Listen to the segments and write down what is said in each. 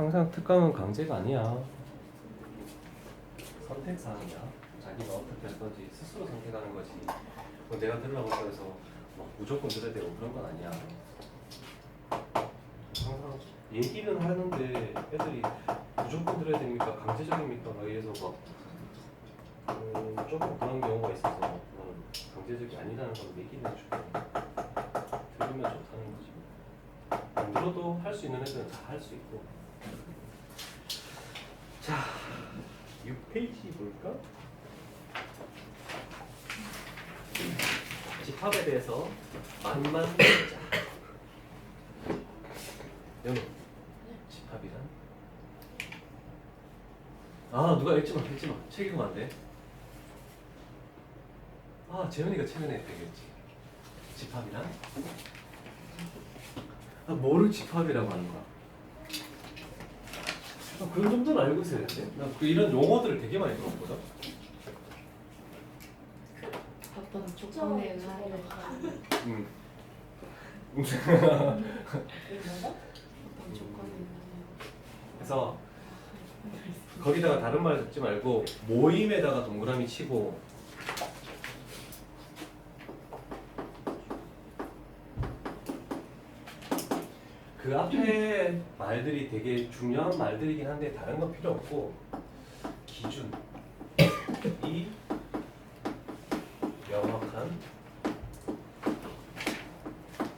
항상 특강은 강제가 아니야. 선택사항이야. 자기가 어떻게 할 건지 스스로 선택하는 거지. 뭐 내가 들으라고 해서 막 무조건 들어야 되고 그런 건 아니야. 항상 얘기는 하는데 애들이 무조건 들어야 됩니까? 강제적입니까? 막 이래서 막 조금 그런 경우가 있어서 그건 강제적이 아니라는 걸 얘기는 해주고 들으면 좋다는 거지. 안 들어도 할 수 있는 애들은 다 할 수 있고. 자, 6페이지 볼까? 집합에 대해서 만만 자 연우 집합이란? 아 누가 읽지마 책 읽으면 안 돼. 아 재현이가 최근에 얘기했지. 집합이란? 아 뭐를 집합이라고 하는 거야? 아, 그런 정도는 알고 있어야 되는데. 나 그 이런 용어들을 되게 많이 들었거든. 어떤 조건에 의하여 응. 어떤 조건에 의하여 그래서 거기다가 다른 말 듣지 말고 모임에다가 동그라미 치고 그 앞에 말들이 되게 중요한 말들이긴 한데 다른 건 필요 없고 기준이 명확한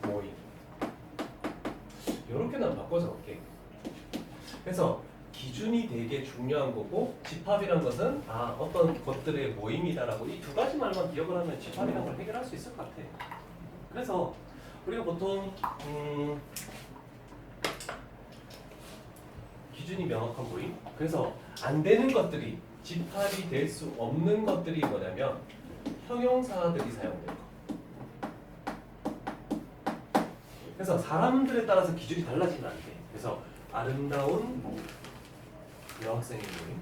모임 이렇게 난 바꿔서 볼게. 그래서 기준이 되게 중요한 거고 집합이란 것은 어떤 것들의 모임이다라고 이 두 가지 말만 기억을 하면 집합이라는 걸 해결할 수 있을 것 같아. 그래서 우리가 보통 기준이 명확한 모임. 그래서 안 되는 것들이 집합이 될 수 없는 것들이 뭐냐면 형용사들이 사용돼요. 그래서 사람들에 따라서 기준이 달라지면 안 돼. 그래서 아름다운 여학생의 모임.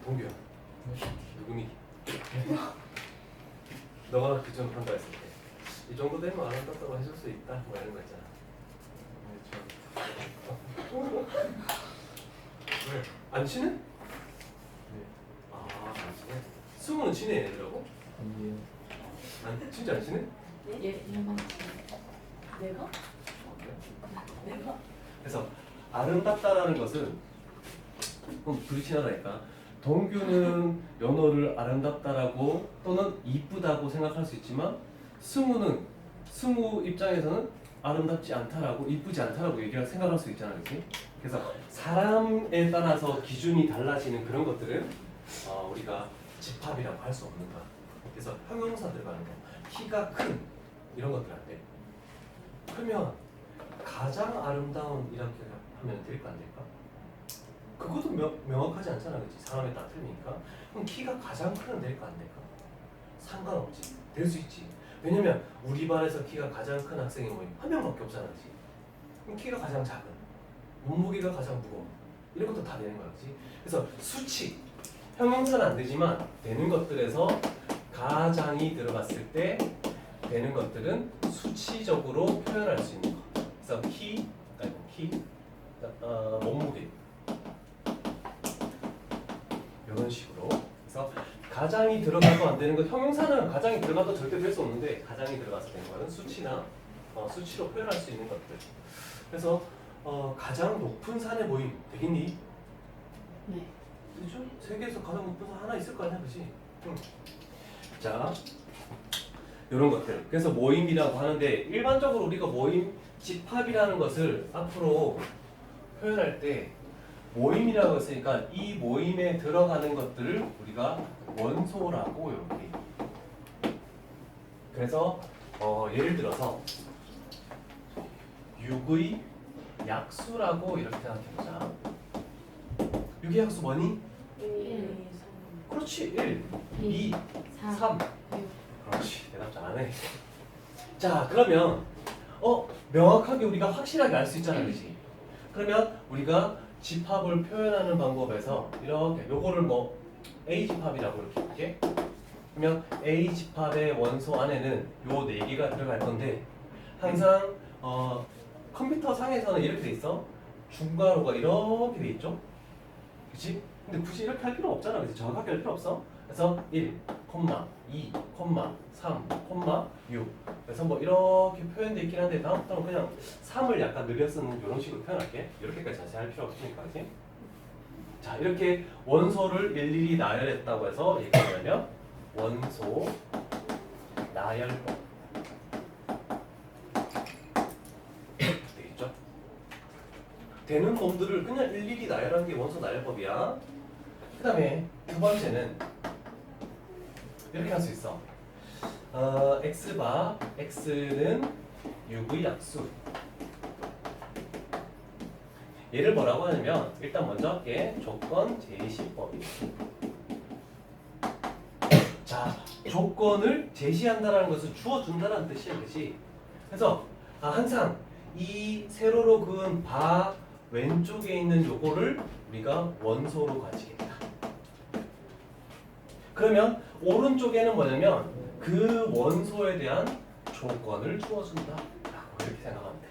동규야. 누구니? 너가 기준 판단했을 때 이 정도 되면 아름답다고 해줄 수 있다. 뭐 이런 거 있잖아. 왜? 안 친해? 네. 안 친해? 승우는 친해 얘들하고? 아니에요. 진짜 안 친해? 얘만 내가? 그래? 내가? 그래서 아름답다라는 것은 둘이 친하다니까. 동규는 연호를 아름답다라고 또는 이쁘다고 생각할 수 있지만 승우 입장에서는 아름답지 않다라고 이쁘지 않다라고 생각할 수 있잖아, 그렇지? 그래서 사람에 따라서 기준이 달라지는 그런 것들은 우리가 집합이라고 할 수 없는 거야. 그래서 형용사 들어가는 거, 키가 큰 이런 것들 안 돼. 그러면 가장 아름다운 이렇게 하면 될까 안 될까? 그것도 명확하지 않잖아, 그렇지? 사람에 따라 틀리니까. 그럼 키가 가장 크면 될까 안 될까? 상관없지. 될 수 있지. 왜냐면 우리 반에서 키가 가장 큰 학생이 뭐 한 명밖에 없잖아, 그렇지? 그럼 키가 가장 작은, 몸무게가 가장 무거운 이런 것도 다 되는 거야, 그렇지? 그래서 수치, 형용사는 안 되지만 되는 것들에서 가장이 들어갔을 때 되는 것들은 수치적으로 표현할 수 있는 거. 그래서 몸무게 이런 식으로. 그래서 가장이 들어가도 안 되는 거, 형용사는 가장이 들어가도 절대 될 수 없는데 가장이 들어가서 되는 거는 수치나 수치로 표현할 수 있는 것들. 그래서 가장 높은 산의 모임 되겠니? 네. 그죠? 세계에서 가장 높은 산 하나 있을 거 아니야, 그렇지? 자, 이런 것들. 그래서 모임이라고 하는데 일반적으로 우리가 모임, 집합이라는 것을 앞으로 표현할 때 모임이라고 했으니까 이 모임에 들어가는 것들을 우리가 원소라고 이렇게. 그래서 예를 들어서 6의 약수라고 이렇게 생각해보자. 6의 약수 뭐니? 1, 그렇지. 1, 2, 3. 6. 그렇지. 대답 잘하네. 자, 그러면 명확하게 우리가 확실하게 알 수 있잖아, 그렇지? 그러면 우리가 집합을 표현하는 방법에서 이렇게 요거를 뭐 A 집합이라고 이렇게 볼게. 그러면 A 집합의 원소 안에는 요 4개가 들어갈 건데 항상 컴퓨터 상에서는 이렇게 돼 있어. 중괄호가 이렇게 돼 있죠? 그치? 근데 굳이 이렇게 할 필요 없잖아. 그치? 정확하게 할 필요 없어. 그래서 1, 2, 3, 6. 그래서 뭐 이렇게 표현되어 있긴 한데 다음부터는 그냥 3을 약간 늘려 쓰는 이런 식으로 표현할게. 이렇게까지 자세히 할 필요 없으니까. 그치? 자, 이렇게 원소를 일일이 나열했다고 해서 얘가 뭐냐면 원소 나열법 되겠죠? 되는 놈들을 그냥 일일이 나열하는 게 원소 나열법이야. 그 다음에 두 번째는 이렇게 할 수 있어. x바 x는 6의 약수. 얘를 뭐라고 하냐면 일단 먼저 할게. 조건 제시법이야. 자, 조건을 제시한다라는 것은 주어준다라는 뜻이야, 그렇지? 그래서 항상 이 세로로 그은 바 왼쪽에 있는 요거를 우리가 원소로 가지겠다. 그러면 오른쪽에는 뭐냐면 그 원소에 대한 조건을 주어준다 라고 이렇게 생각하면 돼.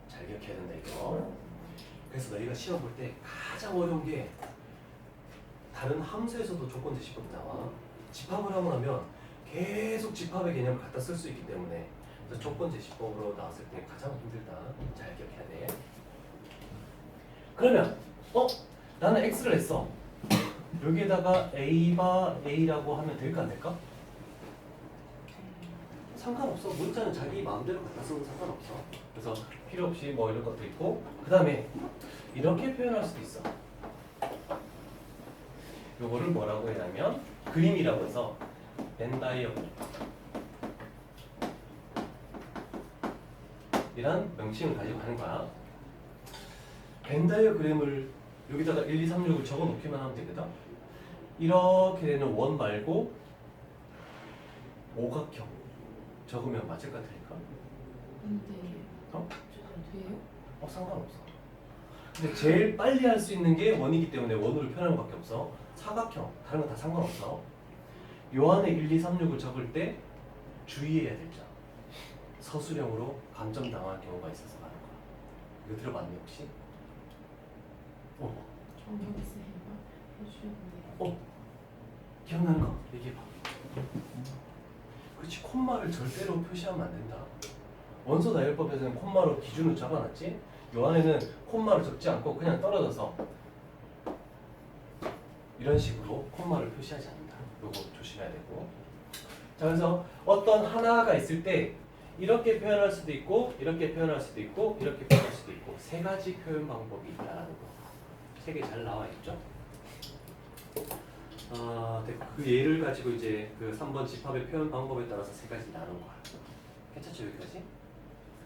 잘 기억해야 된다 이거. 그래서 너희가 시험 볼 때 가장 어려운 게 다른 함수에서도 조건 제시법이 나와. 집합을 하고 나면 계속 집합의 개념을 갖다 쓸 수 있기 때문에 그래서 조건 제시법으로 나왔을 때 가장 힘들다. 잘 기억해야 돼. 그러면 나는 x를 했어. 여기에다가 a바 a라고 하면 될까 안 될까? 상관없어. 문자는 자기 마음대로 갖다 쓰는 상관없어. 그래서 필요 없이 뭐 이런 것도 있고 그 다음에 이렇게 표현할 수도 있어. 요거를 뭐라고 해냐면 그림이라고 해서 벤다이어그램 이란 명칭을 가지고 하는 거야. 벤다이어그램을 여기다가 1, 2, 3, 6을 적어 놓기만 하면 되거든. 이렇게 되는 원 말고 오각형 적으면 맞을까 틀릴까? 근데 어? 돼요? 상관없어. 근데 제일 빨리 할 수 있는 게 원이기 때문에 원으로 표현하는 것밖에 없어. 사각형 다른 건 다 상관없어. 요 안에 1, 2, 3, 6을 적을 때 주의해야 될 점. 서술형으로 감점당할 경우가 있어서 말한 거야. 이거 들어봤니 혹시? 정혁쌤 해주셨는데 기억나는 거 얘기해봐. 그렇지. 콤마를 절대로 표시하면 안 된다. 원소 나열법에서는 콤마로 기준을 잡아놨지. 요 안에는 콤마를 적지 않고 그냥 떨어져서 이런 식으로 콤마를 표시하지 않는다. 요거 조심해야 되고. 자, 그래서 어떤 하나가 있을 때 이렇게 표현할 수도 있고 이렇게 표현할 수도 있고 이렇게 표현할 수도 있고 세 가지 표현 방법이 있다라는 거. 세 개 잘 나와 있죠? 그 예를 가지고 이제 그 3번 집합의 표현 방법에 따라서 세 가지 나눈 거야. 괜찮죠 여기까지?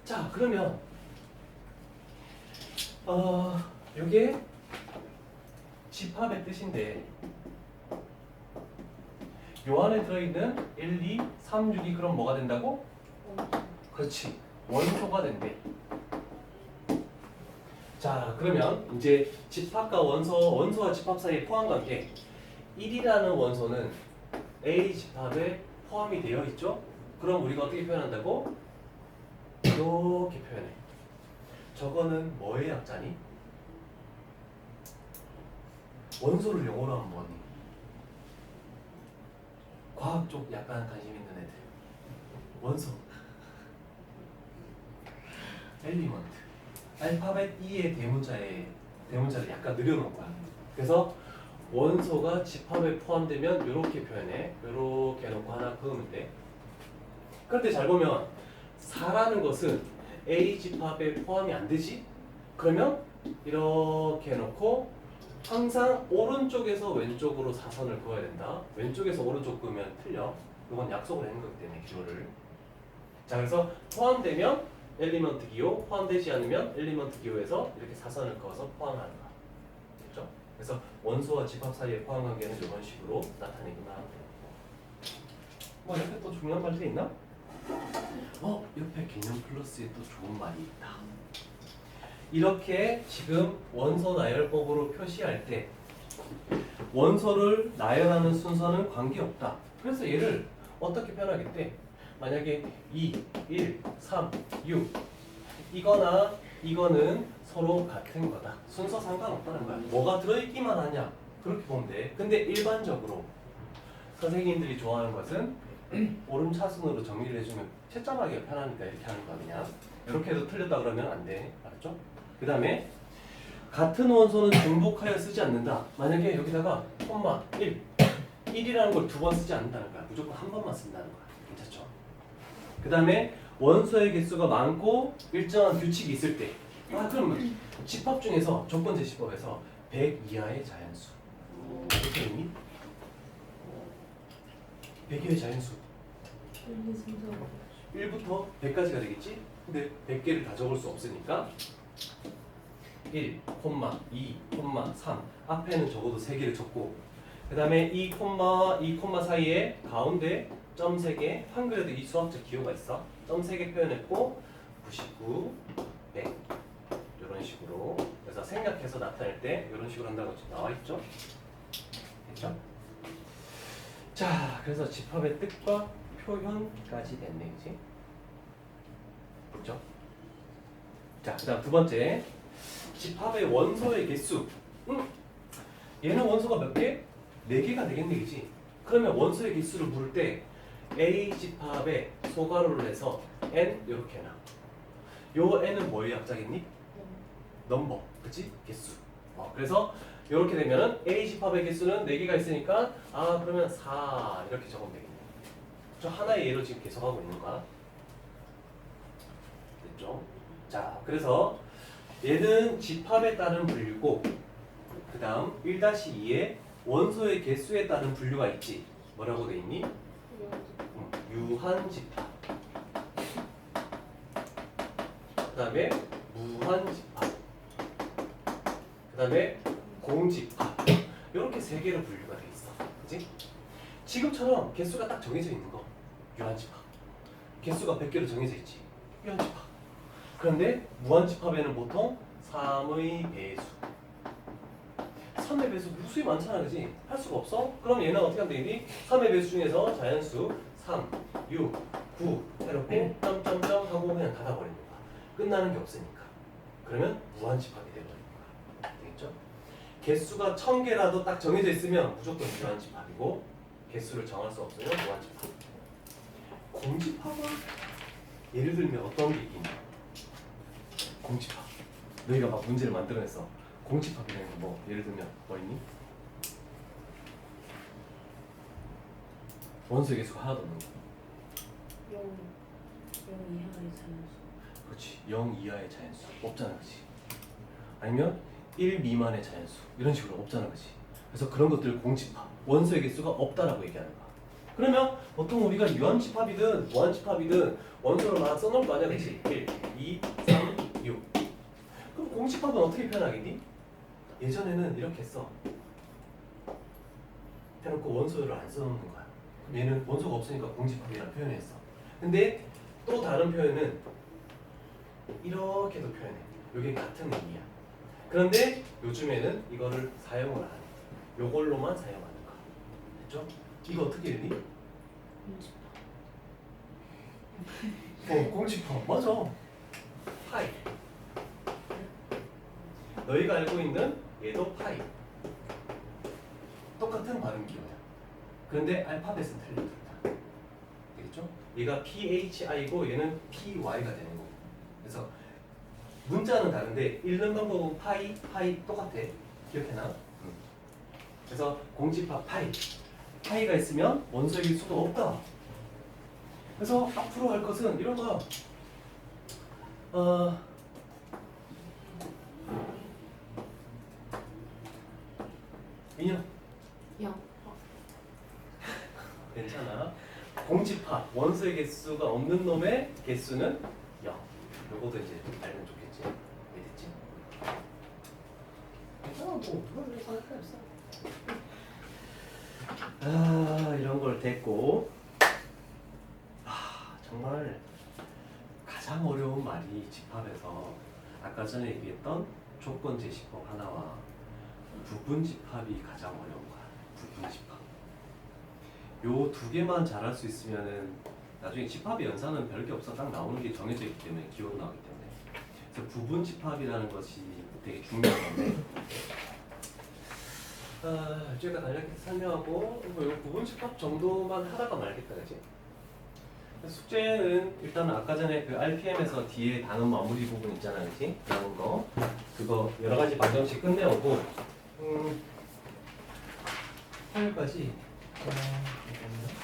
자, 그러면 요게 집합의 뜻인데 요 안에 들어있는 1, 2, 3, 6이 그럼 뭐가 된다고? 그렇지. 원소가 된대. 자, 그러면 이제 집합과 원소와 집합 사이의 포함관계 1이라는 원소는 A 집합에 포함이 되어 있죠? 그럼 우리가 어떻게 표현한다고? 이렇게 표현해. 저거는 뭐의 약자니? 원소를 영어로 하면 뭐니? 과학 쪽 약간 관심 있는 애들. 원소. 엘리먼트. 알파벳 E의 대문자를 약간 늘려놓은 거야. 그래서 원소가 집합에 포함되면 이렇게 표현해. 이렇게 해놓고 하나 그으면 돼. 그런데 잘 보면 4라는 것은 A 집합에 포함이 안 되지? 그러면 이렇게 해놓고 항상 오른쪽에서 왼쪽으로 사선을 그어야 된다. 왼쪽에서 오른쪽 그으면 틀려. 이건 약속을 했는 거기 때문에 기호를. 자, 그래서 포함되면 엘리먼트 기호, 포함되지 않으면 엘리먼트 기호에서 이렇게 사선을 그어서 포함하는 거야. 됐죠? 그래서 원소와 집합 사이의 포함 관계는 이런 식으로 나타내기만 하면 돼요. 뭐 옆에 또 중요한 말들이 있나? 옆에 개념 플러스에 또 좋은 말이 있다. 이렇게 지금 원소 나열법으로 표시할 때 원소를 나열하는 순서는 관계없다. 그래서 얘를 어떻게 표현하겠대? 만약에 2, 1, 3, 6 이거나 이거는 서로 같은 거다. 순서 상관없다는 거야. 뭐가 들어있기만 하냐? 그렇게 보면 돼. 근데 일반적으로 선생님들이 좋아하는 것은 오름차순으로 정리를 해주면 채점하기가 편하니까 이렇게 하는 거야. 그냥 이렇게 해도 틀렸다 그러면 안 돼. 알았죠? 그 다음에 같은 원소는 중복하여 쓰지 않는다. 만약에 여기다가 콤마 1이라는 걸 두 번 쓰지 않는다는 거야. 무조건 한 번만 쓴다는 거야. 괜찮죠? 그 다음에 원소의 개수가 많고 일정한 규칙이 있을 때 그러면 집합 중에서 조건제시법에서 100 이하의 자연수 어떻게 있니? 100 이하의 자연수 1, 2, 3, 4, 1부터 100까지가 되겠지? 근데 100개를 다 적을 수 없으니까 1, 2, 3 앞에는 적어도 3개를 적고 그 다음에 2, 2, 사이에 가운데 점 3개 한글에도 이 수학적 기호가 있어. 점 3개 표현했고 99, 100 이런 식으로 그래서 생략해서 나타낼 때 이런 식으로 한다고 나와 있죠? 됐죠? 자, 그래서 집합의 뜻과 표현까지 됐네, 그지? 그렇죠? 자, 그다음 두 번째 집합의 원소의 개수. 얘는 원소가 몇 개? 4개가 되겠네, 그지? 그러면 원소의 개수를 물을 때 A 집합에 소가로를 해서 n 이렇게 해놔. 요 n은 뭐의 약자겠니? 넘버, 그치? 개수. 그래서 이렇게 되면은 A 집합의 개수는 4개가 있으니까 그러면 4 이렇게 적으면 되겠네. 저 하나의 예로 지금 계속하고 있는 거야. 됐죠? 자, 그래서 얘는 집합에 따른 분류고 그 다음 1-2에 원소의 개수에 따른 분류가 있지. 뭐라고 돼 있니? 유한 집합. 그 다음에 무한 집합. 그 다음에 공집합. 이렇게 3개로 분류가 돼 있어. 그치? 지금처럼 개수가 딱 정해져 있는 거. 유한 집합. 개수가 100개로 정해져 있지. 유한 집합. 그런데 무한 집합에는 보통 3의 배수. 3의 배수 무수히 많잖아, 그지? 할 수가 없어? 그럼 얘는 어떻게 하면 되니? 3의 배수 중에서 자연수 3, 6, 9 해놓고 점점점 하고 그냥 닫아버리는 거야. 끝나는 게 없으니까. 그러면 무한 집합이 돼버리는 거야. 되겠죠? 개수가 1000개라도 딱 정해져 있으면 무조건 유한 집합이고 개수를 정할 수 없으면 무한 집합. 공집합은 예를 들면 어떤 게 있니? 공집합. 너희가 막 문제를 만들어냈어. 공집합이라는 게 뭐 예를 들면 뭐 있니? 원소의 개수가 하나도 없는 거. 0 이하의 자연수. 그렇지. 0 이하의 자연수 없잖아, 그렇지? 아니면 1 미만의 자연수 이런 식으로 없잖아, 그렇지? 그래서 그런 것들 공집합, 원소의 개수가 없다라고 얘기하는 거야. 그러면 보통 우리가 유한집합이든 무한집합이든 원소를 막 써놓을 거 아니야, 그렇지? 1, 2, 3, 6. 그럼 공집합은 어떻게 표현하겠니? 예전에는 이렇게 써. 해놓고 원소를 안 써놓는 거야. 그럼 얘는 원소가 없으니까 공집합이라고 표현했어. 근데 또 다른 표현은 이렇게도 표현해. 이게 같은 의미야. 그런데 요즘에는 이거를 사용을 안 해. 요걸로만 사용하는 거야. 됐죠? 이거 어떻게 읽니? 공집합. 맞아. 파이. 너희가 알고 있는 얘도 파이. 똑같은 발음 기호야. 그런데 알파벳은 틀립니다. 되겠죠? 얘가 PHI고 얘는 PY가 되는 거고. 그래서 문자는 다른데 읽는 방법은 파이 똑같아. 기억해놔. 그래서 공집합 파이. 파이가 있으면 원소의 개수가 없다. 그래서 앞으로 할 것은 이런 거야. 인형. 0. 괜찮아. 공집합 원소의 개수가 없는 놈의 개수는 0. 요것도 이제 알면 좋겠지. 알겠지? 괜찮아, 뭐 그걸 왜 생각할 필요 없어. 이런 걸 됐고. 정말 가장 어려운 말이 집합에서 아까 전에 얘기했던 조건 제시법 하나와 부분 집합이 가장 어려운 거야. 부분 집합. 요 두 개만 잘할 수 있으면은 나중에 집합의 연산은 별게 없어. 딱 나오는 게 정해져 있기 때문에 기호로 나오기 때문에 그래서 부분 집합이라는 것이 되게 중요한 건데 제가 간략히 설명하고 뭐 이 부분 집합 정도만 하다가 말겠다, 그지? 숙제는 일단 아까 전에 그 RPM에서 뒤에 단원 마무리 부분 있잖아, 그지? 나온 거 그거 여러 가지 방정식 끝내오고 화요일까지 잠깐만요.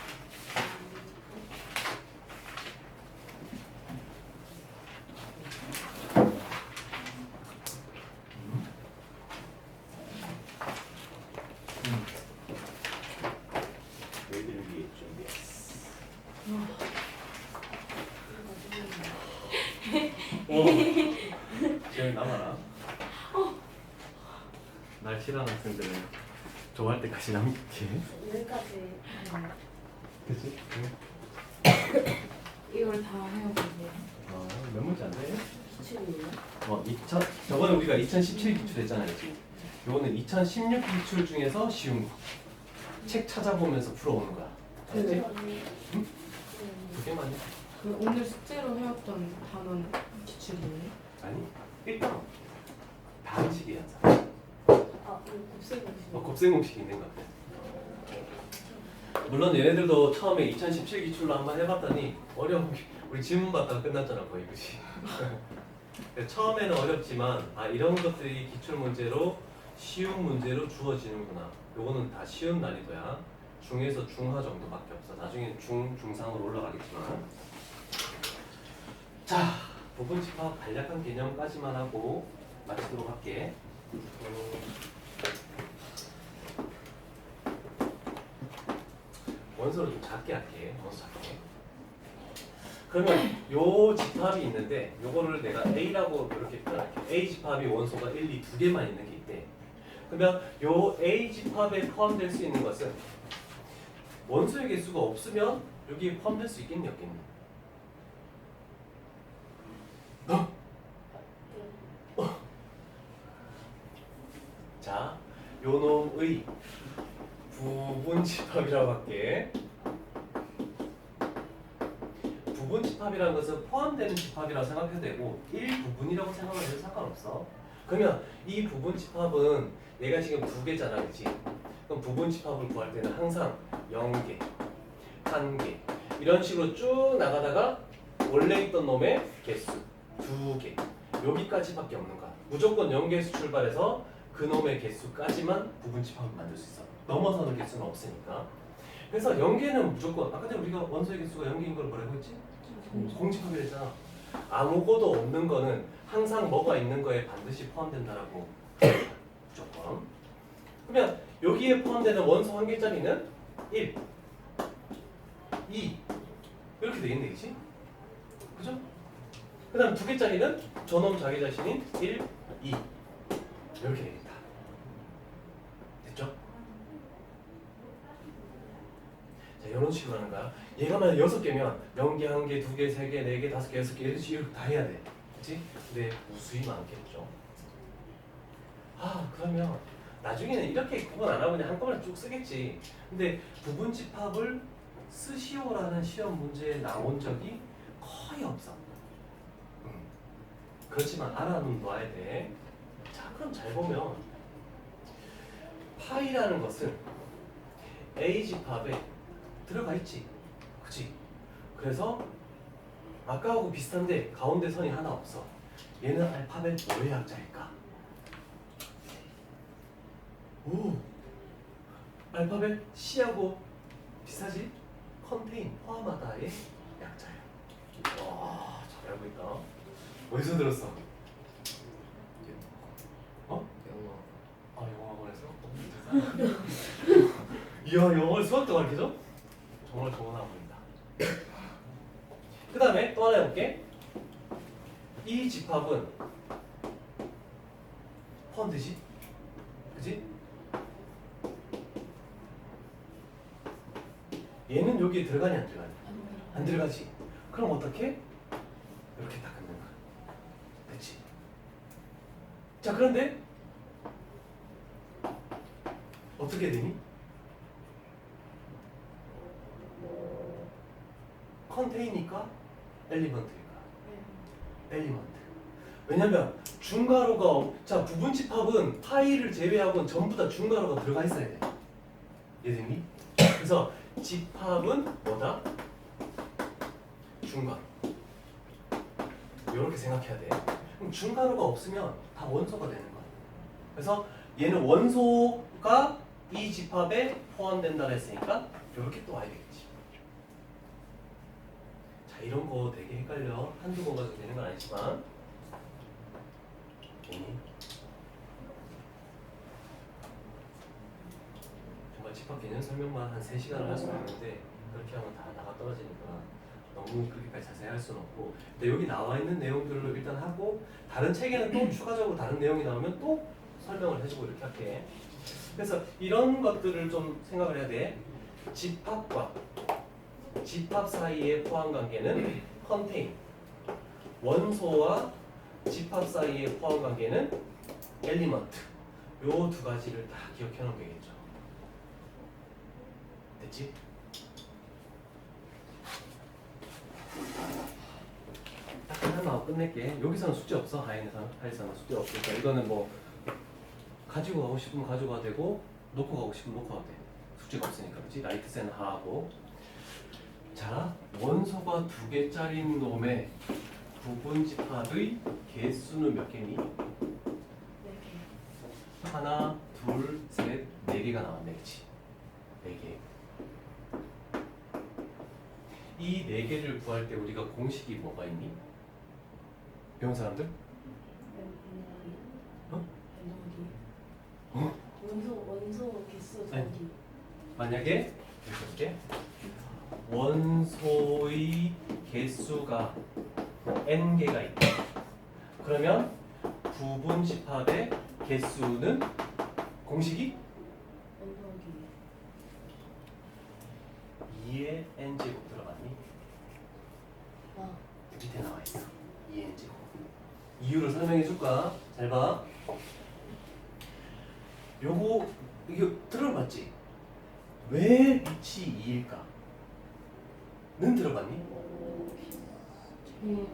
너희들을 위해 준비했어. 지금 남아라. 날 싫어하는 학생들은 좋아할 때까지 남길게. 여기까지 하면 그치? 이걸 다 해오거든요. 몇 문제 안 돼? 기출이에요? 저번에 우리가 2017 기출 했잖아요, 지금. 요거는 2016 기출 중에서 쉬운 거. 책 찾아보면서 풀어오는 거야. 알지? 네. 응? 두 개만 해. 그 오늘 숙제로 해왔던 단원 기출이에요? 아니, 일단 다음식이야. 아, 이거 곱셈공식. 곱셈 공식이 있는 것 같아. 물론 얘네들도 처음에 2017 기출로 한번 해봤더니 어려운 게 우리 질문 받다가 끝났잖아, 거의, 그치? 처음에는 어렵지만 이런 것들이 기출 문제로 쉬운 문제로 주어지는구나. 요거는 다 쉬운 난이도야. 중에서 중하 정도밖에 없어. 나중에 중상으로 올라가겠지만. 자, 부분 집합 간략한 개념까지만 하고 마치도록 할게. 원서를 좀 작게 할게. 원서 작게. 그러면 요 집합이 있는데 요거를 내가 A라고 이렇게 표현할게. A 집합이 원소가 1, 2, 두 개만 있는 게 있대. 그러면 요 A 집합에 포함될 수 있는 것은 원소의 개수가 없으면 여기에 포함될 수 있겠니 없겠니? 자, 요 놈의 부분 집합이라고 할게. 부분 집합이라는 것은 포함되는 집합이라고 생각해도 되고 일부분이라고 생각을 해도 상관없어. 그러면 이 부분 집합은 얘가 지금 두 개잖아, 그치? 그럼 부분 집합을 구할 때는 항상 0개, 1개 이런 식으로 쭉 나가다가 원래 있던 놈의 개수 2개 여기까지밖에 없는 거야. 무조건 0개에서 출발해서 그 놈의 개수까지만 부분 집합을 만들 수 있어. 넘어서는 개수는 없으니까. 그래서 0개는 무조건 아까 전에 우리가 원소의 개수가 0개인 걸 뭐라고 했지? 공집합이라 했잖아. 아무것도 없는 거는 항상 뭐가 있는 거에 반드시 포함된다라고 무조건. 그러면 여기에 포함되는 원소 한 개짜리는 1, 2 이렇게 되겠네, 그치? 그죠? 그 다음 두 개짜리는 저놈 자기 자신인 1, 2 이렇게 되겠다. 됐죠? 자, 이런 식으로 하는 거야. 얘가 만약 6개면 0개, 1개, 2개, 3개, 4개, 5개, 6개 이런 식으로 다 해야 돼. 그치? 근데 무수히 많겠죠. 그러면 나중에는 이렇게 구분 안 하고 그냥 한꺼번에 쭉 쓰겠지. 근데 부분 집합을 쓰시오라는 시험 문제에 나온 적이 거의 없어. 그렇지만 알아는 놔야 돼. 자, 그럼 잘 보면 파이라는 것은 A 집합에 들어가 있지. 그치? 그래서 아까하고 비슷한데 가운데 선이 하나 없어. 얘는 알파벳 뭐의 약자일까? 오! 알파벳 C하고 비슷하지? 컨테인, 포함하다의 약자야. 와, 잘 알고 있다. 어디서 들었어? 어? 영어학원에서? 이야, 영어를 수학도 가르쳐줘? 정말 좋은 학원이다. 그 다음에 또 하나 해볼게. 이 집합은 포함되지? 그치? 얘는 여기에 들어가니 안 들어가니? 안 들어가지? 그럼 어떻게? 이렇게 딱 끊는 거야. 그치? 자, 그런데 어떻게 되니? 컨테이니까 엘리먼트일까? 엘리먼트. 왜냐면 자 부분 집합은 파이를 제외하고는 전부 다 중괄호가 들어가 있어야 돼. 이해됐니? 그래서 집합은 뭐다? 중괄호. 이렇게 생각해야 돼. 그럼 중괄호가 없으면 다 원소가 되는 거야. 그래서 얘는 원소가 이 집합에 포함된다 했으니까 이렇게 또 와야 되겠지. 자, 이런 거 되게 헷갈려. 한두 번 가지고 되는 건 아니지만 정말 집합 개념 설명만 한 3시간을 할 수는 있는데 그렇게 하면 다 나가 떨어지니까 너무 그렇게까지 자세히 할 수는 없고, 근데 여기 나와 있는 내용들로 일단 하고 다른 책에는 또 추가적으로 다른 내용이 나오면 또 설명을 해주고 이렇게 할게. 그래서 이런 것들을 좀 생각을 해야 돼. 집합과 집합 사이의 포함 관계는 contain. 원소와 집합 사이의 포함 관계는 element. 요 두 가지를 다 기억해 놓으면 되겠죠. 됐지? 딱 하나만 하고 끝낼게. 여기서는 숙제 없어. 하이에서는 숙제 없으니까 이거는 뭐 가지고 가고 싶으면 가져가도 되고 놓고 가고 싶으면 놓고 가도 돼. 숙제가 없으니까. 그렇지? 라이트 센 하고. 자, 원소가 2개짜리인 놈의 부분 집합의 개수는 몇 개니? 4개. 하나, 둘, 셋, 4개가 나왔네. 그치? 4개. 이 4개를 구할 때 우리가 공식이 뭐가 있니? 배운 사람들? 어? 어? 원소 개수 아니. 더하기. 만약에 이렇게 원소의 개수가 n개가 있다. 그러면 부분 집합의 개수는 공식이 N 더하기 2의 n제곱 들어갔니? 아, 밑에 나와 있어. 2의 n제곱. 이유를 설명해 줄까? 잘 봐. 요거 이거 들어봤지? 왜 빛이 2일까? 는 들어봤니? 저희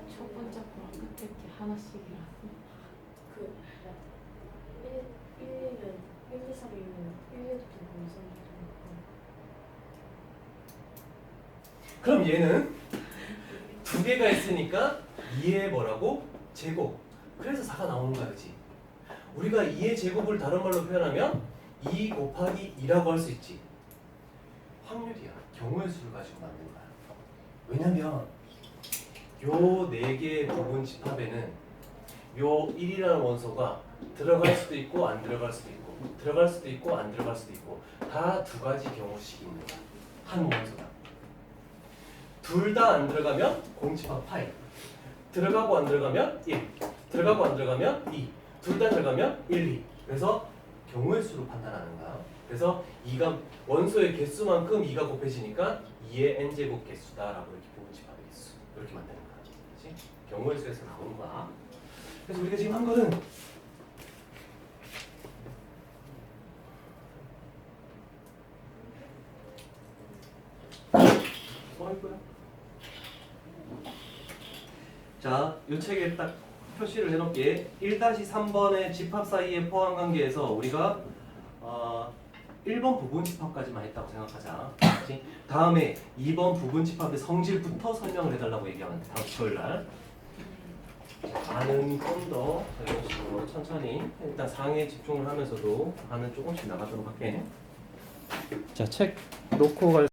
첫 번째 거랑 끝에 게 하나씩이라서. 그 1이면 1, 2, 3이면 1, 2도 되고 2, 3도 되고. 그럼 얘는 2개가 있으니까 2의 뭐라고? 제곱. 그래서 4가 나오는 거야, 그치? 우리가 2의 제곱을 다른 말로 표현하면 2 곱하기 2라고 할 수 있지. 확률이야. 경우의 수를 가지고 만든 거야. 왜냐면 요 4개의 부분 집합에는 요 1이라는 원소가 들어갈 수도 있고 안 들어갈 수도 있고 들어갈 수도 있고 안 들어갈 수도 있고 다 2가지 경우씩 있는 거야. 한 원소다. 둘 다 안 들어가면 공집합 8. 들어가고 안 들어가면 1. 들어가고 안 들어가면 2. 둘 다 들어가면 1, 2. 그래서 경우의 수로 판단하는 거야. 그래서 2가 원소의 개수만큼 2가 곱해지니까 2의 n제곱 개수다라고 이렇게 부분 집합의 개수 이렇게 만드는 거야. 그렇지? 경우의 수에서 나오는 거야. 그래서 우리가 지금 한 거는 뭐 할 거야? 자, 이 책에 딱 표시를 해놓을게. 1-3번의 집합 사이의 포함 관계에서 우리가 1번 부분 집합까지만 했다고 생각하자. 그렇지? 다음에 2번 부분 집합의 성질부터 설명을 해달라고 얘기하면 돼. 다음 주요일 날. 반은 좀 더 천천히 일단 상에 집중을 하면서도 반은 조금씩 나가도록 할게. 자, 책 놓고 갈